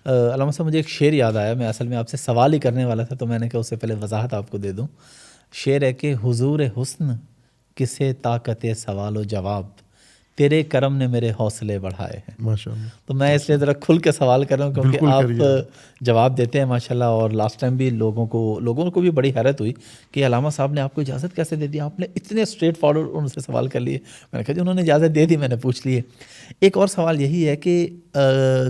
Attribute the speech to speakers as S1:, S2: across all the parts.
S1: علامہ صاحب مجھے ایک شعر یاد آیا، میں اصل میں آپ سے سوال ہی کرنے والا تھا، تو میں نے کہا اس سے پہلے وضاحت آپ کو دے دوں. شعر ہے کہ حضور حسن کسے طاقت سوال و جواب، تیرے کرم نے میرے حوصلے بڑھائے ہیں.
S2: ماشاء اللہ.
S1: تو میں اس لیے ذرا کھل کے سوال کر رہا ہوں کیونکہ
S2: بالکل
S1: آپ
S2: کریے.
S1: جواب دیتے ہیں ماشاءاللہ. اور لاسٹ ٹائم بھی لوگوں کو بھی بڑی حیرت ہوئی کہ علامہ صاحب نے آپ کو اجازت کیسے دے دی، آپ نے اتنے اسٹریٹ فارورڈ ان سے سوال کر لیے. میں نے کہا جی انہوں نے اجازت دے دی، میں نے پوچھ لیے. ایک اور سوال یہی ہے کہ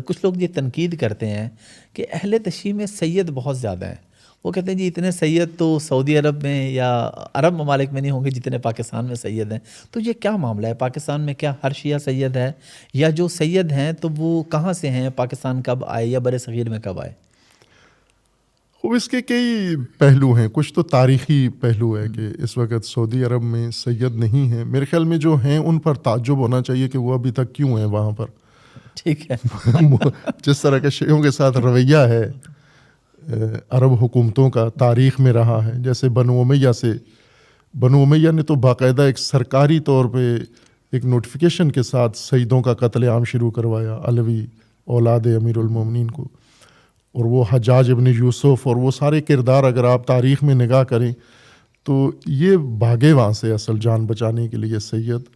S1: کچھ لوگ یہ تنقید کرتے ہیں کہ اہل تشیع میں سید بہت زیادہ ہیں. وہ کہتے ہیں جی اتنے سید تو سعودی عرب میں یا عرب ممالک میں نہیں ہوں گے جتنے پاکستان میں سید ہیں. تو یہ کیا معاملہ ہے؟ پاکستان میں کیا ہر شیعہ سید ہے، یا جو سید ہیں تو وہ کہاں سے ہیں، پاکستان کب آئے یا بر صغیر میں کب آئے؟
S2: اس کے کئی پہلو ہیں. کچھ تو تاریخی پہلو ہے کہ اس وقت سعودی عرب میں سید نہیں ہیں. میرے خیال میں جو ہیں ان پر تعجب ہونا چاہیے کہ وہ ابھی تک کیوں ہیں وہاں پر.
S1: ٹھیک ہے.
S2: جس طرح کے شیعوں کے ساتھ رویہ ہے عرب حکومتوں کا تاریخ میں رہا ہے، جیسے بنو امیہ نے تو باقاعدہ ایک سرکاری طور پہ ایک نوٹیفیکیشن کے ساتھ سیدوں کا قتل عام شروع کروایا، علوی اولاد امیر المومنین کو. اور وہ حجاج ابن یوسف اور وہ سارے کردار اگر آپ تاریخ میں نگاہ کریں تو یہ بھاگے وہاں سے اصل جان بچانے کے لیے سید.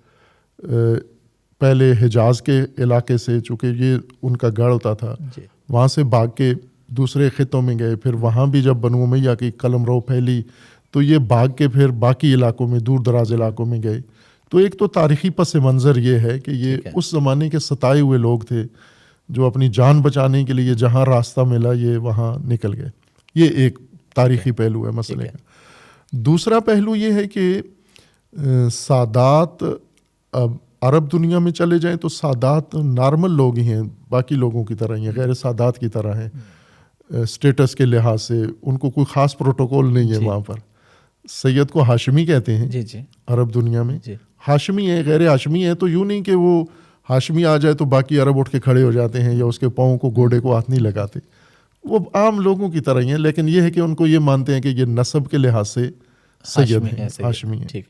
S2: پہلے حجاز کے علاقے سے، چونکہ یہ ان کا گڑھ ہوتا تھا، وہاں سے بھاگ کے دوسرے خطوں میں گئے. پھر وہاں بھی جب بنو امیہ کی قلم رو پھیلی تو یہ بھاگ کے پھر باقی علاقوں میں، دور دراز علاقوں میں گئے. تو ایک تو تاریخی پس منظر یہ ہے کہ یہ اس زمانے کے ستائے ہوئے لوگ تھے جو اپنی جان بچانے کے لیے جہاں راستہ ملا یہ وہاں نکل گئے. یہ ایک تاریخی پہلو ہے مسئلے کا. دوسرا پہلو یہ ہے کہ سادات، اب عرب دنیا میں چلے جائیں تو سادات نارمل لوگ ہی ہیں، باقی لوگوں کی طرح ہی ہیں، غیر سادات کی طرح ہیں. اسٹیٹس کے لحاظ سے ان کو کوئی خاص پروٹوکول نہیں ہے وہاں پر. سید کو ہاشمی کہتے ہیں عرب دنیا میں. ہاشمی ہے، غیر ہاشمی ہے تو یوں نہیں کہ وہ ہاشمی آ جائے تو باقی عرب اٹھ کے کھڑے ہو جاتے ہیں یا اس کے پاؤں کو گھوڑے کو ہاتھ نہیں لگاتے. وہ عام لوگوں کی طرح ہی ہیں، لیکن یہ ہے کہ ان کو یہ مانتے ہیں کہ یہ نسب کے لحاظ سے سید ہیں، ہاشمی ہیں.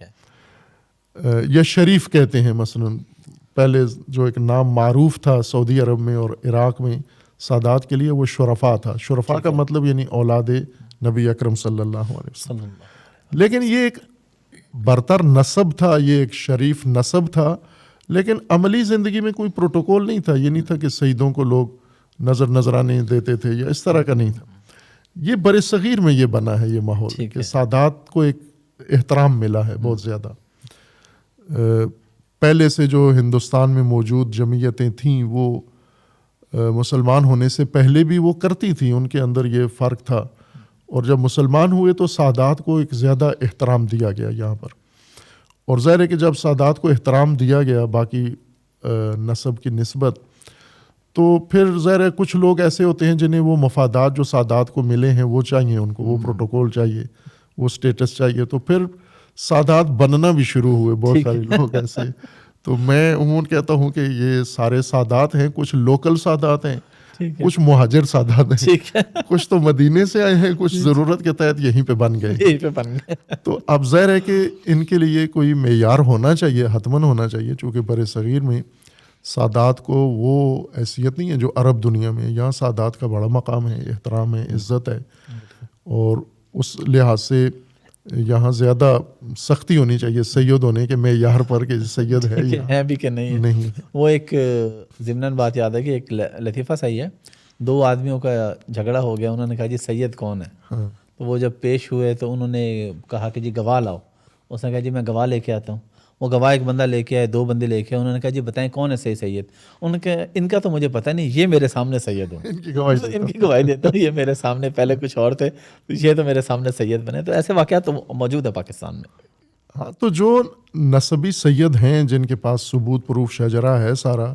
S2: یا شریف کہتے ہیں. مثلا پہلے جو ایک نام معروف تھا سعودی عرب میں اور عراق میں سادات کے لیے وہ شرفا تھا. شرفا کا مطلب یعنی اولاد نبی اکرم صلی اللہ علیہ وسلم. لیکن یہ ایک برتر نسب تھا، یہ ایک شریف نسب تھا، لیکن عملی زندگی میں کوئی پروٹوکول نہیں تھا. یہ نہیں تھا کہ سیدوں کو لوگ نذرانے دیتے تھے یا اس طرح کا نہیں تھا. یہ بر صغیر میں یہ بنا ہے یہ ماحول کہ سادات کو ایک احترام ملا ہے بہت زیادہ. پہلے سے جو ہندوستان میں موجود جمعیتیں تھیں وہ مسلمان ہونے سے پہلے بھی وہ کرتی تھیں، ان کے اندر یہ فرق تھا. اور جب مسلمان ہوئے تو سادات کو ایک زیادہ احترام دیا گیا یہاں پر. اور ظاہر ہے کہ جب سادات کو احترام دیا گیا باقی نسب کی نسبت، تو پھر ظاہر ہے کچھ لوگ ایسے ہوتے ہیں جنہیں وہ مفادات جو سادات کو ملے ہیں وہ چاہیے، ان کو وہ پروٹوکول چاہیے، وہ سٹیٹس چاہیے. تو پھر سادات بننا بھی شروع ہوئے بہت سارے لوگ ایسے. تو میں عموماً کہتا ہوں کہ یہ سارے سادات ہیں، کچھ لوکل سادات ہیں، کچھ مہاجر سادات ہیں، کچھ تو مدینے سے آئے ہیں، کچھ ضرورت کے تحت یہیں پہ بن گئے. تو اب ظاہر ہے کہ ان کے لیے کوئی معیار ہونا چاہیے، حتماً ہونا چاہیے، چونکہ بر صغیر میں سادات کو وہ حیثیت نہیں ہے جو عرب دنیا میں. یہاں سادات کا بڑا مقام ہے، احترام ہے، عزت ہے. اور اس لحاظ سے یہاں زیادہ سختی ہونی چاہیے سید ہونے کے معیار پر کہ سید ہے
S1: بھی کہ نہیں. وہ ایک ضمناً بات یاد ہے کہ ایک لطیفہ صحیح ہے. 2 آدمیوں کا جھگڑا ہو گیا، انہوں نے کہا جی سید کون ہے؟ تو وہ جب پیش ہوئے تو انہوں نے کہا کہ جی گواہ لاؤ. اس نے کہا جی میں گواہ لے کے آتا ہوں. وہ گواہ ایک بندہ لے کے آئے، 2 بندے لے کے آئے. انہوں نے کہا جی بتائیں کون ہے صحیح سید؟ انہوں نے کہا ان کا تو مجھے پتہ نہیں، یہ میرے سامنے سید ہوں، ان کی گواہی دیتا ہوں. یہ میرے سامنے پہلے کچھ اور تھے، یہ تو میرے سامنے سید بنے. تو ایسے واقعات تو موجود ہے پاکستان میں.
S2: ہاں، تو جو نسبی سید ہیں جن کے پاس ثبوت پروف شجرہ ہے سارا،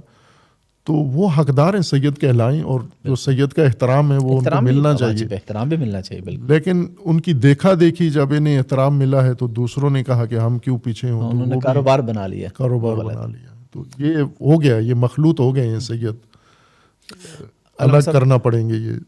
S2: تو وہ حقدار ہیں سید کہلائیں. اور جو سید کا احترام ہے وہ ان کو ملنا چاہیے،
S1: احترام بھی ملنا چاہیے بالکل.
S2: لیکن ان کی دیکھا دیکھی جب انہیں احترام ملا ہے تو دوسروں نے کہا کہ ہم کیوں پیچھے ہوں.
S1: انہوں نے کاروبار بنا لیا.
S2: تو یہ ہو گیا، یہ مخلوط ہو گئے ہیں سید، الگ کرنا پڑیں گے یہ.